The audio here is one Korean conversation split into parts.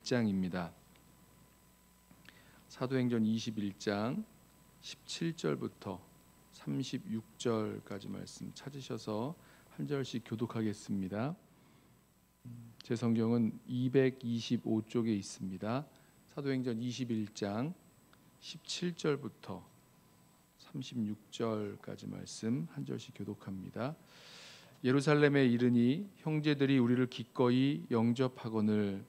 21장입니다. 사도행전 21장 17절부터 36절까지 말씀 찾으셔서 한 절씩 교독하겠습니다. 제 성경은 225쪽에 있습니다. 사도행전 21장 17절부터 36절까지 말씀 한 절씩 교독합니다. 예루살렘에 이르니 형제들이 우리를 기꺼이 영접하거늘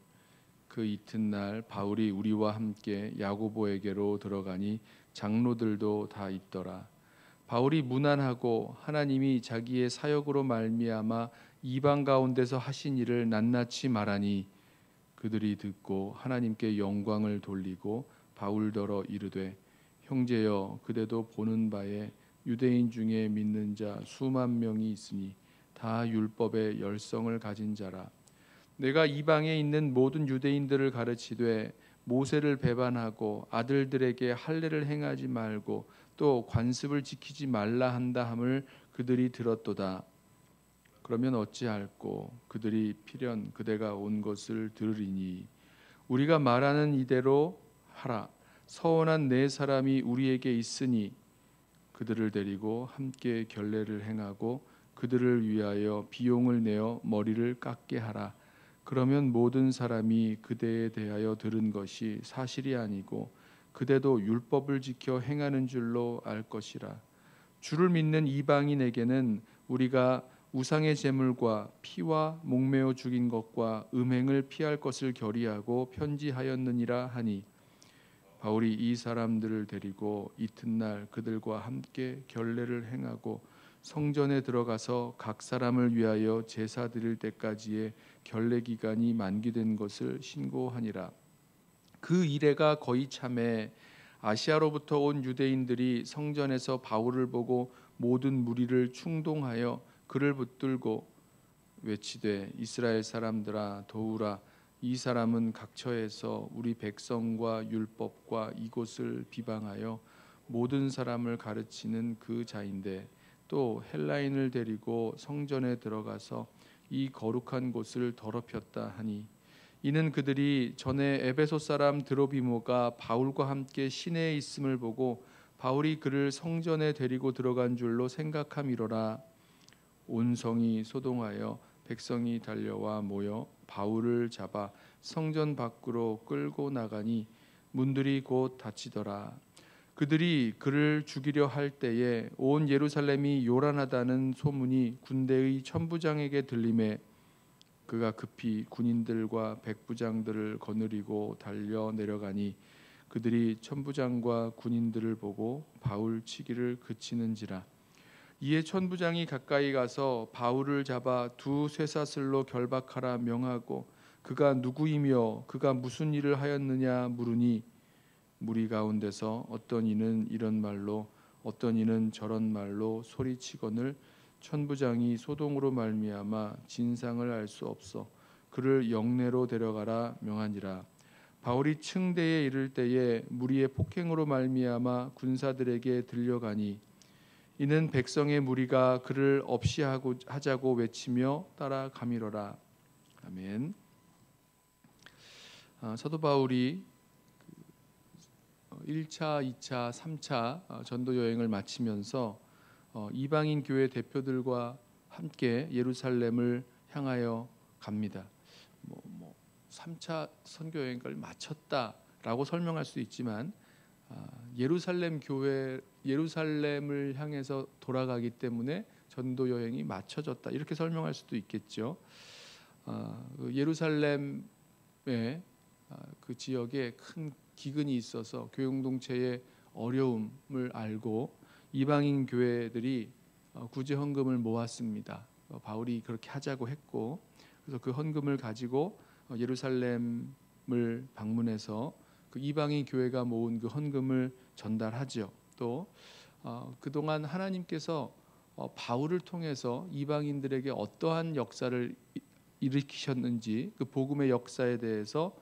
그 이튿날 바울이 우리와 함께 야고보에게로 들어가니 장로들도 다 있더라. 바울이 문안하고 하나님이 자기의 사역으로 말미암아 이방 가운데서 하신 일을 낱낱이 말하니 그들이 듣고 하나님께 영광을 돌리고 바울더러 이르되 형제여 그대도 보는 바에 유대인 중에 믿는 자 수만 명이 있으니 다 율법의 열성을 가진 자라. 내가 이방에 있는 모든 유대인들을 가르치되 모세를 배반하고 아들들에게 할례를 행하지 말고 또 관습을 지키지 말라 한다 함을 그들이 들었도다. 그러면 어찌할꼬? 그들이 필연 그대가 온 것을 들으리니 우리가 말하는 이대로 하라. 서원한 네 사람이 우리에게 있으니 그들을 데리고 함께 결례를 행하고 그들을 위하여 비용을 내어 머리를 깎게 하라. 그러면 모든 사람이 그대에 대하여 들은 것이 사실이 아니고 그대도 율법을 지켜 행하는 줄로 알 것이라. 주를 믿는 이방인에게는 우리가 우상의 제물과 피와 목매어 죽인 것과 음행을 피할 것을 결의하고 편지하였느니라 하니 바울이 이 사람들을 데리고 이튿날 그들과 함께 결례를 행하고 성전에 들어가서 각 사람을 위하여 제사 드릴 때까지의 결례 기간이 만기된 것을 신고하니라. 그 이래가 거의 참에 아시아로부터 온 유대인들이 성전에서 바울을 보고 모든 무리를 충동하여 그를 붙들고 외치되 이스라엘 사람들아 도우라. 이 사람은 각처에서 우리 백성과 율법과 이곳을 비방하여 모든 사람을 가르치는 그 자인데 또 헬라인을 데리고 성전에 들어가서 이 거룩한 곳을 더럽혔다 하니 이는 그들이 전에 에베소 사람 드로비모가 바울과 함께 시내에 있음을 보고 바울이 그를 성전에 데리고 들어간 줄로 생각함이로라. 온 성이 소동하여 백성이 달려와 모여 바울을 잡아 성전 밖으로 끌고 나가니 문들이 곧 닫히더라. 그들이 그를 죽이려 할 때에 온 예루살렘이 요란하다는 소문이 군대의 천부장에게 들리매 그가 급히 군인들과 백부장들을 거느리고 달려 내려가니 그들이 천부장과 군인들을 보고 바울 치기를 그치는지라. 이에 천부장이 가까이 가서 바울을 잡아 두 쇠사슬로 결박하라 명하고 그가 누구이며 그가 무슨 일을 하였느냐 물으니 무리 가운데서 어떤 이는 이런 말로 어떤 이는 저런 말로 소리치거늘 천부장이 소동으로 말미암아 진상을 알 수 없어 그를 영내로 데려가라 명하니라. 바울이 층대에 이를 때에 무리의 폭행으로 말미암아 군사들에게 들려가니 이는 백성의 무리가 그를 없이 하자고 외치며 따라가미러라. 아멘. 사도 바울이 1차, 2차, 3차 전도 여행을 마치면서 이방인 교회 대표들과 함께 예루살렘을 향하여 갑니다. 3차 선교 여행을 마쳤다라고 설명할 수 있지만 예루살렘을 향해서 돌아가기 때문에 전도 여행이 마쳐졌다 이렇게 설명할 수도 있겠죠. 예루살렘의 그 지역에 큰 기근이 있어서 교회 공동체의 어려움을 알고 이방인 교회들이 구제 헌금을 모았습니다. 바울이 그렇게 하자고 했고 그래서 그 헌금을 가지고 예루살렘을 방문해서 그 이방인 교회가 모은 그 헌금을 전달하죠. 또 그동안 하나님께서 바울을 통해서 이방인들에게 어떠한 역사를 일으키셨는지 그 복음의 역사에 대해서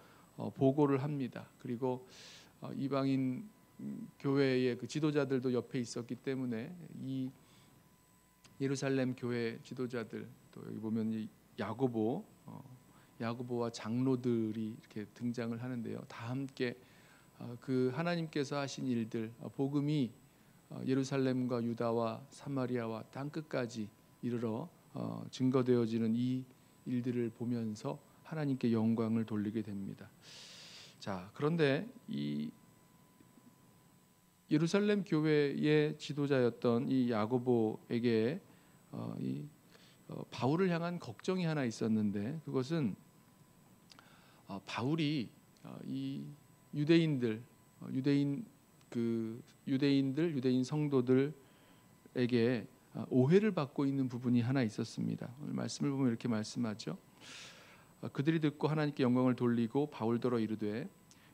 보고를 합니다. 그리고 이방인 교회의 그 지도자들도 옆에 있었기 때문에 이 예루살렘 교회 지도자들 또 여기 보면 야고보 야고보와 장로들이 이렇게 등장을 하는데요. 다 함께 그 하나님께서 하신 일들, 복음이 예루살렘과 유다와 사마리아와 땅 끝까지 이르러 증거되어지는 이 일들을 보면서 하나님께 영광을 돌리게 됩니다. 자, 그런데 이 예루살렘 교회의 지도자였던 이 야고보에게 바울을 향한 걱정이 하나 있었는데, 그것은 바울이 이 유대인 성도들에게 오해를 받고 있는 부분이 하나 있었습니다. 오늘 말씀을 보면 이렇게 말씀하죠. 그들이 듣고 하나님께 영광을 돌리고 바울더러 이르되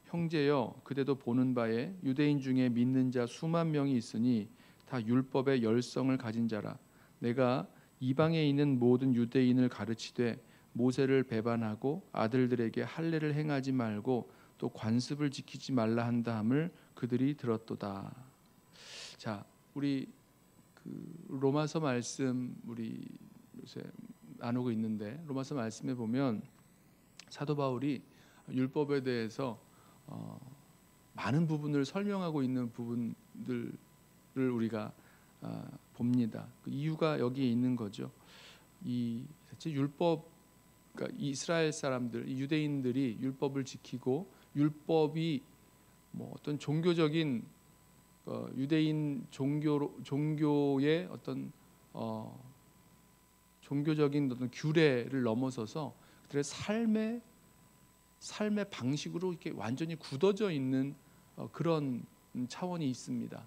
형제여 그대도 보는 바에 유대인 중에 믿는 자 수만 명이 있으니 다 율법의 열성을 가진 자라. 내가 이방에 있는 모든 유대인을 가르치되 모세를 배반하고 아들들에게 할례를 행하지 말고 또 관습을 지키지 말라 한다 함을 그들이 들었도다. 자, 우리 로마서 말씀 우리 요새 나누고 있는데, 로마서 말씀에 보면 사도 바울이 율법에 대해서 많은 부분을 설명하고 있는 부분들을 우리가 봅니다. 그 이유가 여기에 있는 거죠. 이 율법, 그러니까 이스라엘 사람들, 유대인들이 율법을 지키고 율법이 뭐 어떤 종교적인 유대인 종교의 어떤 종교적인 어떤 규례를 넘어서서 그들의 삶의 방식으로 이렇게 완전히 굳어져 있는 그런 차원이 있습니다.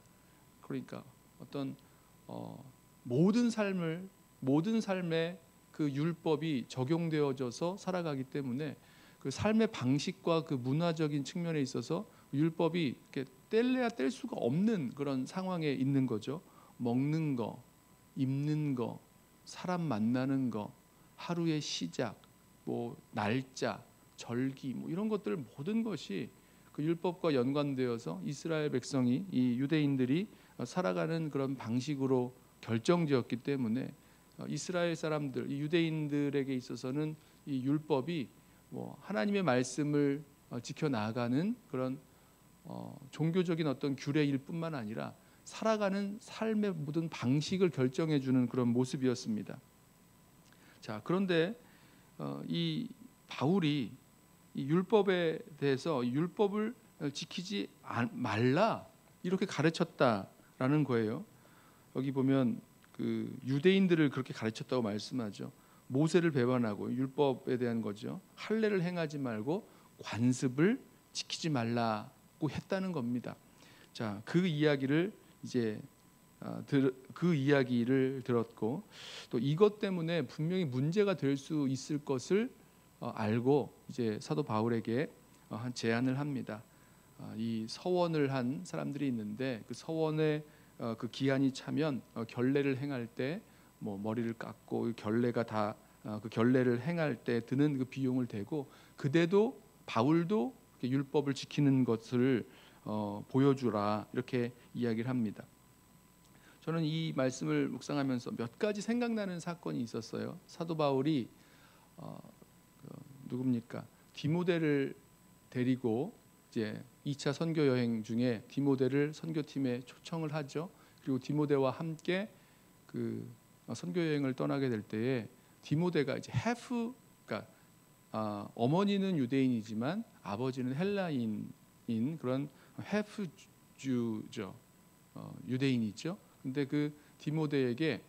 그러니까 어떤 모든 삶에 그 율법이 적용되어져서 살아가기 때문에 그 삶의 방식과 그 문화적인 측면에 있어서 율법이 이렇게 뗄래야 뗄 수가 없는 그런 상황에 있는 거죠. 먹는 거, 입는 거, 사람 만나는 거, 하루의 시작, 뭐 날짜, 절기, 뭐 이런 것들 모든 것이 그 율법과 연관되어서 이스라엘 백성이, 이 유대인들이 살아가는 그런 방식으로 결정되었기 때문에 이스라엘 사람들, 이 유대인들에게 있어서는 이 율법이 뭐 하나님의 말씀을 지켜 나가는 그런 종교적인 어떤 규례일 뿐만 아니라 살아가는 삶의 모든 방식을 결정해 주는 그런 모습이었습니다. 자, 그런데 이 바울이 이 율법에 대해서 율법을 지키지 말라 이렇게 가르쳤다라는 거예요. 여기 보면 그 유대인들을 그렇게 가르쳤다고 말씀하죠. 모세를 배반하고 율법에 대한 거죠. 할례를 행하지 말고 관습을 지키지 말라고 했다는 겁니다. 자, 그 이야기를 이제 그 이야기를 들었고 또 이것 때문에 분명히 문제가 될 수 있을 것을 알고 이제 사도 바울에게 한 제안을 합니다. 이 서원을 한 사람들이 있는데 그 서원에 그 기한이 차면 결례를 행할 때 뭐 머리를 깎고 결례가 다 그 결례를 행할 때 드는 그 비용을 대고 그대도 바울도 율법을 지키는 것을 보여주라 이렇게 이야기를 합니다. 저는 이 말씀을 묵상하면서 몇 가지 생각나는 사건이 있었어요. 사도 바울이 누굽니까? 디모데를 데리고 이제 2차 선교 여행 중에 디모데를 선교팀에 초청을 하죠. 그리고 디모데와 함께 그 선교 여행을 떠나게 될 때에 디모데가 이제 그러니까 어머니는 유대인이지만 아버지는 헬라인인 그런 해프주죠. 유대인이죠. 근데 그 디모데에게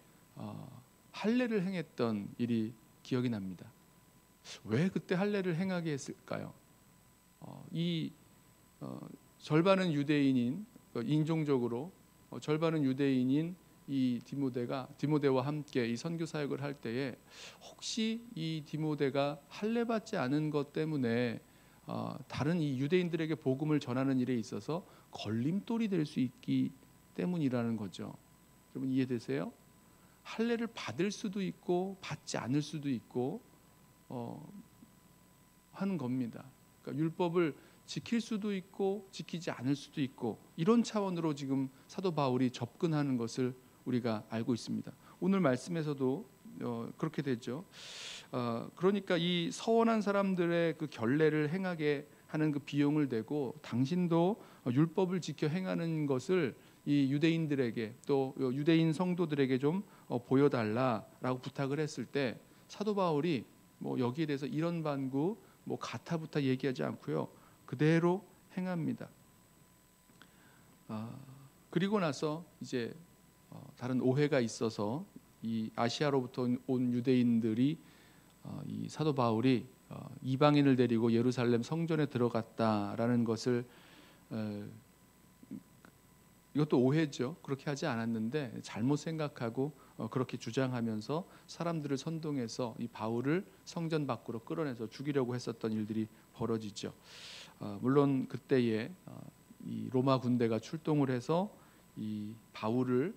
할례를 행했던 일이 기억이 납니다. 왜 그때 할례를 행하게 했을까요? 절반은 유대인인 인종적으로 절반은 유대인인 이 디모데와 함께 이 선교 사역을 할 때에 혹시 이 디모데가 할례 받지 않은 것 때문에 다른 이 유대인들에게 복음을 전하는 일에 있어서 걸림돌이 될 수 있기 때문이라는 거죠. 여러분 이해되세요? 할례를 받을 수도 있고 받지 않을 수도 있고 하는 겁니다. 그러니까 율법을 지킬 수도 있고 지키지 않을 수도 있고 이런 차원으로 지금 사도 바울이 접근하는 것을 우리가 알고 있습니다. 오늘 말씀에서도 그렇게 되죠. 그러니까 이 서원한 사람들의 그 결례를 행하게 하는 그 비용을 대고 당신도 율법을 지켜 행하는 것을 이 유대인들에게 또 유대인 성도들에게 좀 보여달라라고 부탁을 했을 때 사도 바울이 뭐 여기에 대해서 이런 반구 뭐 가타부타 얘기하지 않고요, 그대로 행합니다. 그리고 나서 이제 다른 오해가 있어서 이 아시아로부터 온 유대인들이 이 사도 바울이 이방인을 데리고 예루살렘 성전에 들어갔다라는 것을 이것도 오해죠. 그렇게 하지 않았는데 잘못 생각하고 그렇게 주장하면서 사람들을 선동해서 이 바울을 성전 밖으로 끌어내서 죽이려고 했었던 일들이 벌어지죠. 물론 그때에 이 로마 군대가 출동을 해서 이 바울을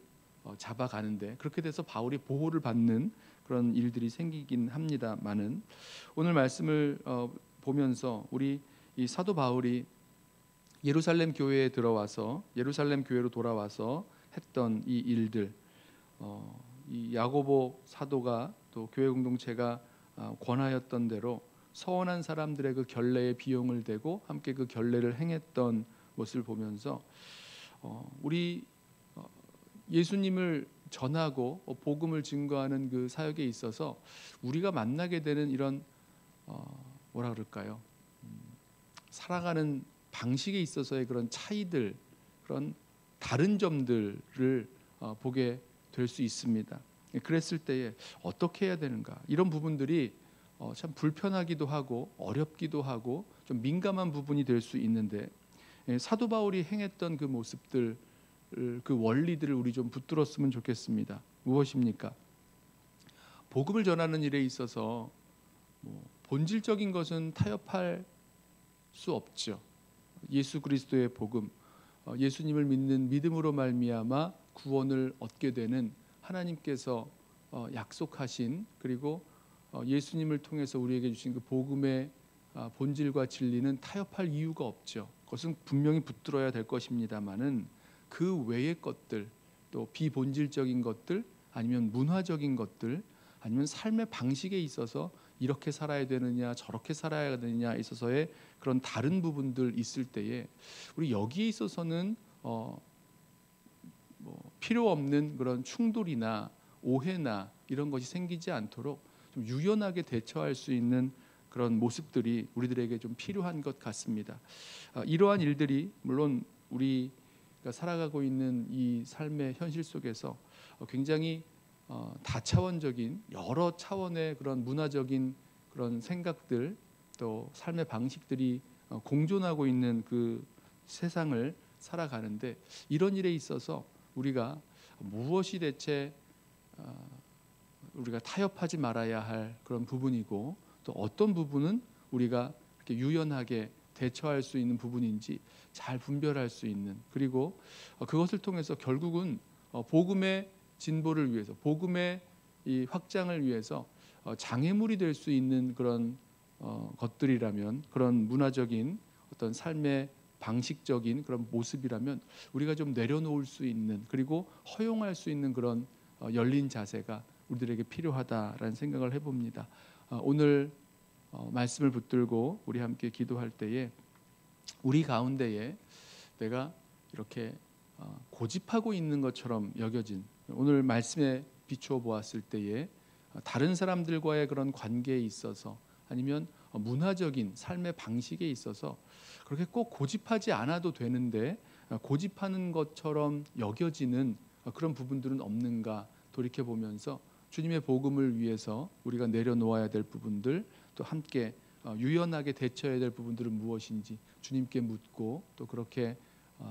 잡아가는데 그렇게 돼서 바울이 보호를 받는 그런 일들이 생기긴 합니다만은 오늘 말씀을 보면서 우리 이 사도 바울이 예루살렘 교회에 들어와서 예루살렘 교회로 돌아와서 했던 이 일들, 이 야고보 사도가 또 교회 공동체가 권하였던 대로 서원한 사람들의 그 결례의 비용을 대고 함께 그 결례를 행했던 것을 보면서 우리 예수님을 전하고 복음을 증거하는 그 사역에 있어서 우리가 만나게 되는 이런 뭐라 그럴까요? 살아가는 방식에 있어서의 그런 차이들, 그런 다른 점들을 보게 될 수 있습니다. 그랬을 때에 어떻게 해야 되는가? 이런 부분들이 참 불편하기도 하고 어렵기도 하고 좀 민감한 부분이 될 수 있는데 사도 바울이 행했던 그 모습들, 그 원리들을 우리 좀 붙들었으면 좋겠습니다. 무엇입니까? 복음을 전하는 일에 있어서 본질적인 것은 타협할 수 없죠. 예수 그리스도의 복음, 예수님을 믿는 믿음으로 말미암아 구원을 얻게 되는 하나님께서 약속하신 그리고 예수님을 통해서 우리에게 주신 그 복음의 본질과 진리는 타협할 이유가 없죠. 그것은 분명히 붙들어야 될 것입니다만은 그 외의 것들, 또 비본질적인 것들, 아니면 문화적인 것들, 아니면 삶의 방식에 있어서 이렇게 살아야 되느냐 저렇게 살아야 되느냐에 있어서의 그런 다른 부분들 있을 때에 우리 여기에 있어서는 필요 없는 그런 충돌이나 오해나 이런 것이 생기지 않도록 좀 유연하게 대처할 수 있는 그런 모습들이 우리들에게 좀 필요한 것 같습니다. 이러한 일들이 물론 우리가 살아가고 있는 이 삶의 현실 속에서 굉장히 다차원적인 여러 차원의 그런 문화적인 그런 생각들 또 삶의 방식들이 공존하고 있는 그 세상을 살아가는데 이런 일에 있어서 우리가 무엇이 대체 우리가 타협하지 말아야 할 그런 부분이고 또 어떤 부분은 우리가 이렇게 유연하게 대처할 수 있는 부분인지 잘 분별할 수 있는 그리고 그것을 통해서 결국은 복음의 진보를 위해서 복음의 이 확장을 위해서 장애물이 될 수 있는 그런 것들이라면 그런 문화적인 어떤 삶의 방식적인 그런 모습이라면 우리가 좀 내려놓을 수 있는 그리고 허용할 수 있는 그런 열린 자세가 우리들에게 필요하다라는 생각을 해봅니다. 오늘 말씀을 붙들고 우리 함께 기도할 때에 우리 가운데에 내가 이렇게 고집하고 있는 것처럼 여겨진 오늘 말씀에 비추어 보았을 때에 다른 사람들과의 그런 관계에 있어서 아니면 문화적인 삶의 방식에 있어서 그렇게 꼭 고집하지 않아도 되는데 고집하는 것처럼 여겨지는 그런 부분들은 없는가 돌이켜보면서 주님의 복음을 위해서 우리가 내려놓아야 될 부분들 또 함께 유연하게 대처해야 될 부분들은 무엇인지 주님께 묻고 또 그렇게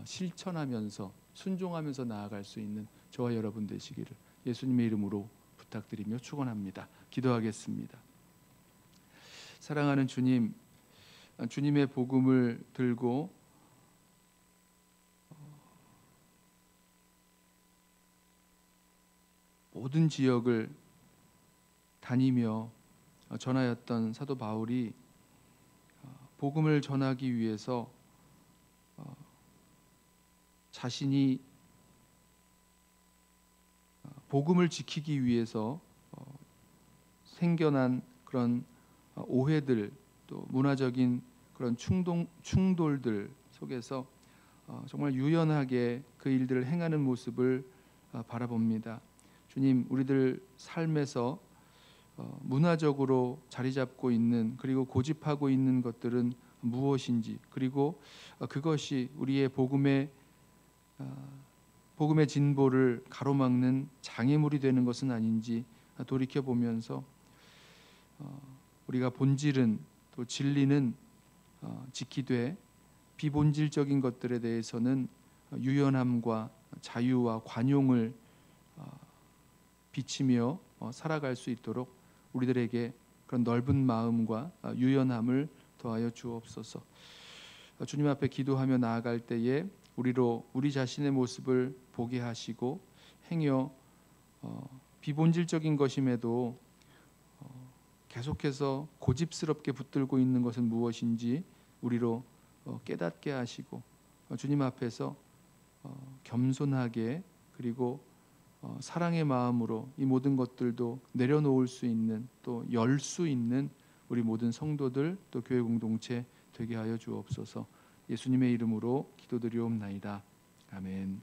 실천하면서 순종하면서 나아갈 수 있는 저와 여러분 되시기를 예수님의 이름으로 부탁드리며 축원합니다. 기도하겠습니다. 사랑하는 주님, 주님의 복음을 들고 모든 지역을 다니며 전하였던 사도 바울이 복음을 전하기 위해서 자신이 복음을 지키기 위해서 생겨난 그런 오해들, 또 문화적인 그런 충돌들 속에서 정말 유연하게 그 일들을 행하는 모습을 바라봅니다. 주님, 우리들 삶에서 문화적으로 자리 잡고 있는, 그리고 고집하고 있는 것들은 무엇인지, 그리고 그것이 우리의 복음의 진보를 가로막는 장애물이 되는 것은 아닌지 돌이켜 보면서 우리가 본질은, 또 진리는 지키되 비본질적인 것들에 대해서는 유연함과 자유와 관용을 비치며 살아갈 수 있도록 우리들에게 그런 넓은 마음과 유연함을 더하여 주옵소서. 주님 앞에 기도하며 나아갈 때에 우리 자신의 모습을 보게 하시고, 행여 비본질적인 것임에도 계속해서 고집스럽게 붙들고 있는 것은 무엇인지 우리로 깨닫게 하시고, 주님 앞에서 겸손하게, 그리고 사랑의 마음으로 이 모든 것들도 내려놓을 수 있는, 또 열 수 있는 우리 모든 성도들, 또 교회 공동체 되게 하여 주옵소서. 예수님의 이름으로 기도드리옵나이다. 아멘.